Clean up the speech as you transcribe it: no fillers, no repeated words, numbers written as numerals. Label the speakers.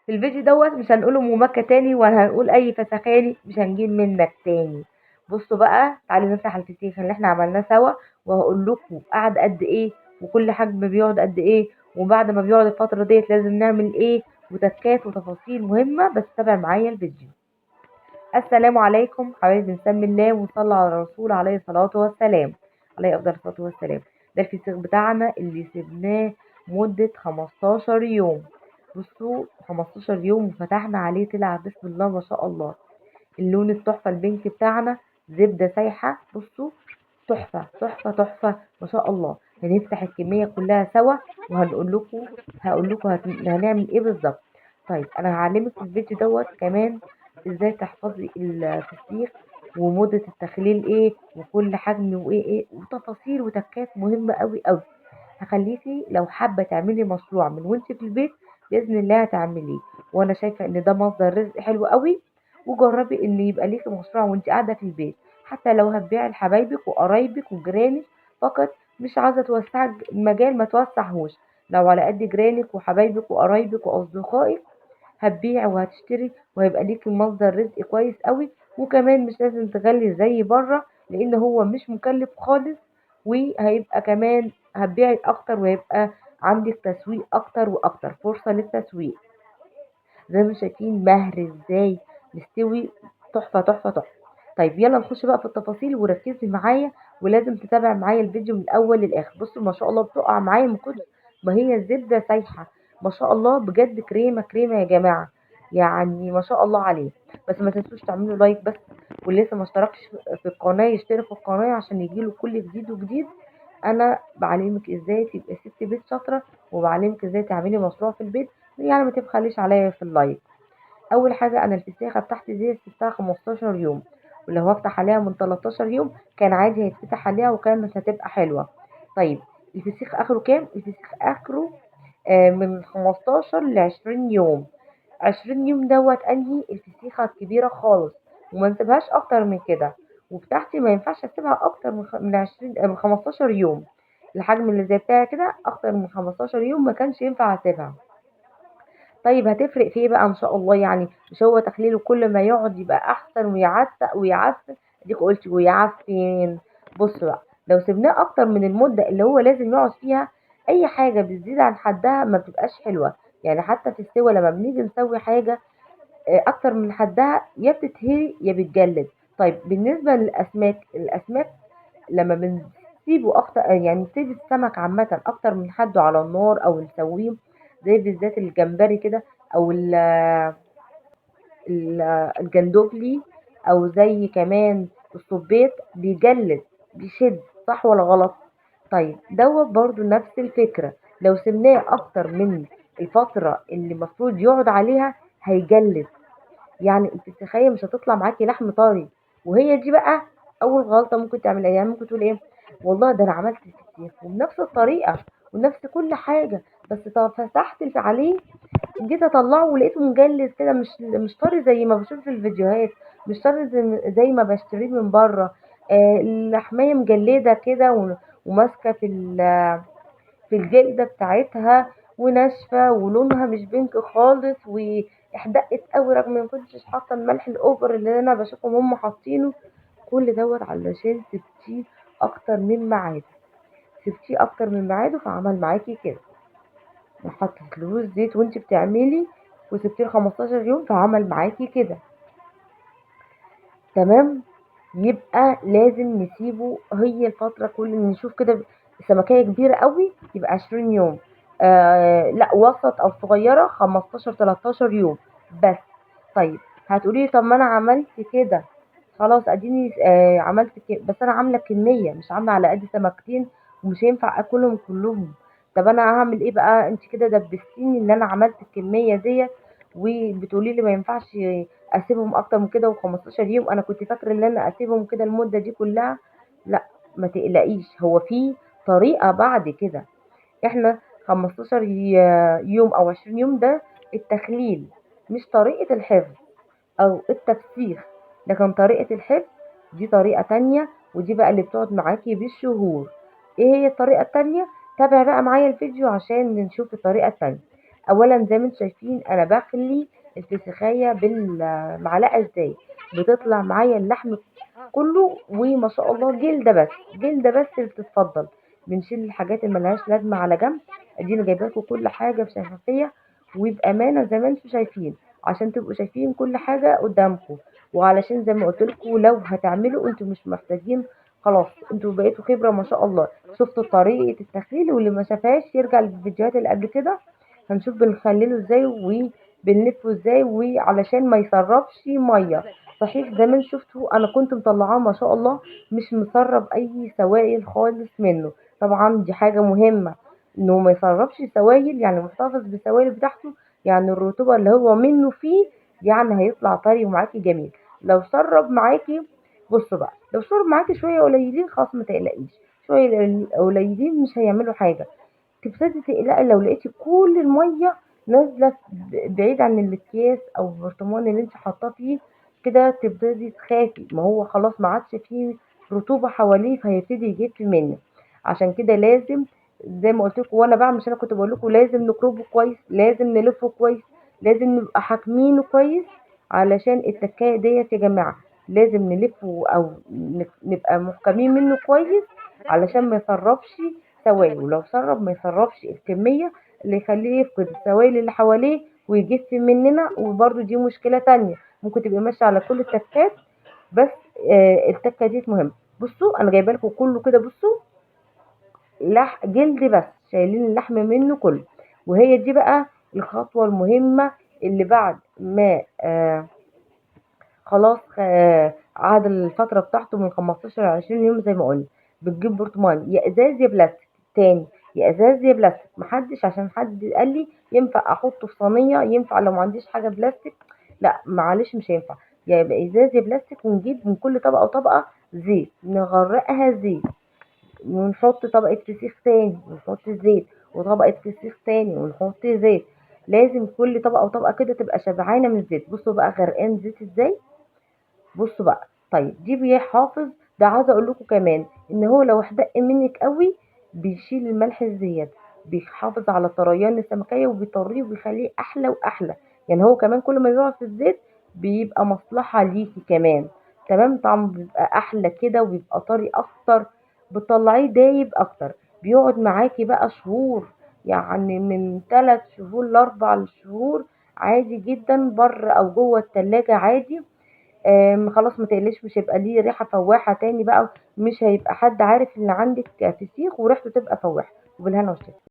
Speaker 1: في الفيديو دوت مش هنقول ام مكة تاني ولا هنقول اي فسخاني، مش هنجيب منك تاني. بصوا بقى، تعالوا نفتح الفسيخ اللي احنا عملناه سوا، وهقول لكم قعد قد ايه، وكل حجم بيقعد قد ايه، وبعد ما بيقعد الفترة ديت لازم نعمل ايه، وتكات وتفاصيل مهمة. بس تابع معايا الفيديو. السلام عليكم حبايبي، نسمي الله ونصلي على الرسول عليه الصلاة والسلام، عليه أفضل الصلاة والسلام. ده الفسيخ بتاعنا اللي سيبناه مدة 15 يوم. بصوا 15 يوم وفتحنا عليه طلع بسم الله ما شاء الله. اللون التحفة البينك بتاعنا، زبدة سايحة. بصوا تحفة تحفة تحفة ما شاء الله. هنفتح الكمية كلها سوا وهنقول لكم، هنعمل ايه بالظبط. طيب انا هعلمك في الفيديو دوت كمان ازاي تحفظي الفسيخ، ومدة التخليل ايه، وكل حجم وايه وتفاصيل وتكات مهمة قوي قوي. هخليكي لو حابة تعملي مشروع من وانت في البيت بإذن الله هتعمليه، وانا شايفة ان ده مصدر رزق حلو قوي. وجربي ان يبقى ليكي مشروع وانت قاعدة في البيت، حتى لو هتبيعي لحبايبك وقرايبك وجيرانك فقط. مش عايزة توسعي المجال ما توسعهوش. لو على قد جيرانك وحبايبك وقرايبك واصدقائك هتبيعي وهتشتري، وهيبقى ليكي مصدر رزق كويس قوي. وكمان مش لازم تغلي زي بره، لان هو مش مكلف خالص. وهيبقى كمان هتبيعي اكتر، وهيبقى عندك تسويق اكتر واكتر، فرصة للتسويق. زي ما شايفين مهر ازاي مستوي، تحفة تحفة تحفة. طيب يلا نخش بقى في التفاصيل وركزي معايا، ولازم تتابع معايا الفيديو من الاول للاخر. بصوا ما شاء الله بتقع معايا من كتر ما هي الزبدة سايحة. ما شاء الله بجد كريمة كريمة يا جماعة، يعني ما شاء الله عليه. بس ما تنسوش تعملوا لايك بس، واللي لسه ما اشتركش في القناة يشترك في القناة عشان يجيله كل جديد وجديد. انا بعلمك ازاي تبقى ست بيت شاطرة، وبعلمك ازاي تعملي مشروع في البيت، يعني ما تبخليش عليا في اللايك. اول حاجه انا الفسيخه بتاعتي دي سبتها 15 يوم، ولو هفتح عليها من 13 يوم كان عادي هيتفتح عليها وكانت هتبقى حلوه. طيب الفسيخ اخره كام؟ الفسيخ اخره من 15 ل 20 يوم. 20 يوم دوت انهي الفسيخه الكبيره خالص، وما نسيبهاش اكتر من كده. وبتاعتي ما ينفعش اسيبها اكتر من 20 من 15 يوم. الحجم اللي زي بتاعي كده اكتر من 15 يوم ما كانش ينفع اسيبها. طيب هتفرق في ايه بقى ان شاء الله؟ يعني مش هو تخليله كل ما يقعد يبقى احسن ويعتق ويعفن؟ اديك قلت ويعفن. بص بقى، لو سيبناه اكتر من المدة اللي هو لازم يقعد فيها، اي حاجة بتزيد عن حدها ما بتبقاش حلوة. يعني حتى في السوا لما بنيجي نسوي حاجة اكتر من حدها يا بتتهري يا بتجلد. طيب بالنسبة للاسماك، الاسماك لما بنسيبه اكتر، يعني نسيب السمك عامة اكتر من حده على النار او نسويه، زي بالذات الجمبري كده، او الجندوفلي، او زي كمان الصبيط، بيجلد بيشد، صح ولا غلط؟ طيب دوت برضو نفس الفكرة، لو سبناه اكتر من الفترة اللي المفروض يقعد عليها هيجلد. يعني انت تتخيل مش هتطلع معاكي لحم طري. وهي دي بقى اول غلطه ممكن تعملها. يعني ممكن تقول ايه، والله ده انا عملت الفسيخ وبنفس الطريقه ونفس كل حاجه، بس طب فتحت عليه جيت اطلعه ولقيته مجلد كده، مش طري زي ما بشوف في الفيديوهات، مش طري زي ما بشتريه من بره. اللحمية مجلدة كده وماسكة في الجلدة بتاعتها وناشفة، ولونها مش بينك خالص، واحدقت قوي رغم ما كنتش حاطة الملح الاوفر اللي انا بشوفهم هم حاطينه. كل دوت علشان سبتيه اكتر من ميعاده، سبتيه اكتر من ميعاده فعمل معاكي كده. ما حطيتلهوش زيت وانت بتعملي وسبتيه 15 يوم فعمل معاكي كده. تمام. يبقى لازم نسيبه هي الفترة، كل نشوف كده سمكية كبيرة قوي يبقى 20 يوم، لا وسط او صغيرة 15 13 يوم بس. طيب هتقولي طب ما انا عملت كده خلاص اديني عملت كده، بس انا عاملة كمية مش عاملة على قد سمكتين ومش هينفع اكلهم كلهم. طب انا هعمل ايه بقى؟ انت كده دبستيني ان انا عملت الكمية ديت، وبتقولي لي ما ينفعش اسيبهم اكتر من كده و15 يوم. انا كنت فاكره ان انا اسيبهم كده المده دي كلها. لا ما تقلقيش، هو في طريقه بعد كده. احنا 15 يوم او 20 يوم ده التخليل، مش طريقه الحفظ او التفسير. لكن طريقه الحفظ دي طريقه تانية، ودي بقى اللي بتقعد معاكي بالشهور. ايه هي الطريقه التانية؟ تابع بقى معايا الفيديو عشان نشوف الطريقه التانية. اولا زي ما انتم شايفين انا بخلي الفسيخايه بالمعلقه ازاي، بتطلع معايا اللحم كله، وما شاء الله جلده بس، جلده بس اللي بتتفضل. بنشيل الحاجات اللي ملهاش لازمه على جنب. ادينا جايبه لكم كل حاجه بشفافيه وبامانه زي ما انتم شايفين، عشان تبقوا شايفين كل حاجه قدامكم. وعلشان زي ما قلت لكم لو هتعملوا انتوا مش محتاجين، خلاص انتوا بقيتوا خبره ما شاء الله، شفتوا طريقه التخليل. واللي ما شافهاش يرجع للفيديوهات اللي قبل كده، هنشوف بنخلله ازاي وبنلفه ازاي، وعلشان ما يسربش ميه. صحيح زي ما انتم شفتوا انا كنت مطلعاه ما شاء الله مش مسرب اي سوائل خالص منه. طبعا دي حاجه مهمه انه ما يسربش سوائل، يعني محتفظ بالسوائل بتاعته، يعني الرطوبه اللي هو منه فيه، يعني هيطلع طري ومعاكي جميل. لو سرب معاكي، بصوا بقى، لو سرب معاكي شويه قليلين خلاص ما تقلقيش، شويه قليلين مش هيعملوا حاجه. تبتدي تقلقي لو لقيتي كل الميه نازله بعيد عن الاكياس او البرطمان اللي انت حاطاه فيه، كده تبتدي تخافي، ما هو خلاص ما عادش فيه رطوبه حواليه فهيبتدي يجف منك. عشان كده لازم زي ما قلت لكم وانا بعمل، مش انا كنت بقول لكم لازم نقربه كويس، لازم نلفه كويس، لازم نبقى حاكمينه كويس. علشان التكايه ديت يا جماعه لازم نلفه او نبقى محكمين منه كويس علشان ما يسربش سوائل. ولو سرب ما يسربش الكمية اللي يخليه يفقد السوائل اللي حواليه ويجف مننا. وبرده دي مشكلة تانية، ممكن تبقى ماشية على كل التكات بس التكة دي مهمة. بصوا انا جايبه لكم كله كده، بصوا جلد بس، شايلين اللحم منه كله. وهي دي بقى الخطوة المهمة اللي بعد ما خلاص عاد الفترة بتاعته من 15 ل 20 يوم زي ما قلنا. بتجيب برطمان يا ازاز يا بلاستيك، تاني يا ازاز يا بلاستيك، محدش عشان حد قال لي ينفع احطه في صينية، ينفع لو ما عنديش حاجة بلاستيك، لا معلش مش هينفع، يا يبقى ازاز يا بلاستيك. ونجيب من كل طبقة وطبقة زيت، نغرقها زيت، ونحط طبقة فسيخ تاني ونحط زيت، وطبقة فسيخ تاني ونحط زيت. لازم كل طبقة وطبقة كده تبقى شبعانة من الزيت. بصوا بقى غرقان زيت ازاي، بصوا بقى. طيب دي بيحافظ، ده عايزه اقول لكم كمان ان هو لو احدق منك قوي بيشيل الملح الزياده، بيحافظ على طريان السمكيه وبيطريه وبيخليه احلى واحلى. يعني هو كمان كل ما بيقعد في الزيت بيبقى مصلحه ليكي كمان. تمام، طعمه بيبقى احلى كده وبيبقى طري اكتر، بتطلعيه دايب اكتر. بيقعد معاكي بقى شهور، يعني من 3 شهور ل4 شهور عادي جدا، بره او جوه التلاجة عادي. خلاص ما تقليش، مش هيبقى ليه ريحة فواحة تاني بقى، مش هيبقى حد عارف ان عندك فسيخ وريحته تبقى فواحة. وبالهنا والشفا.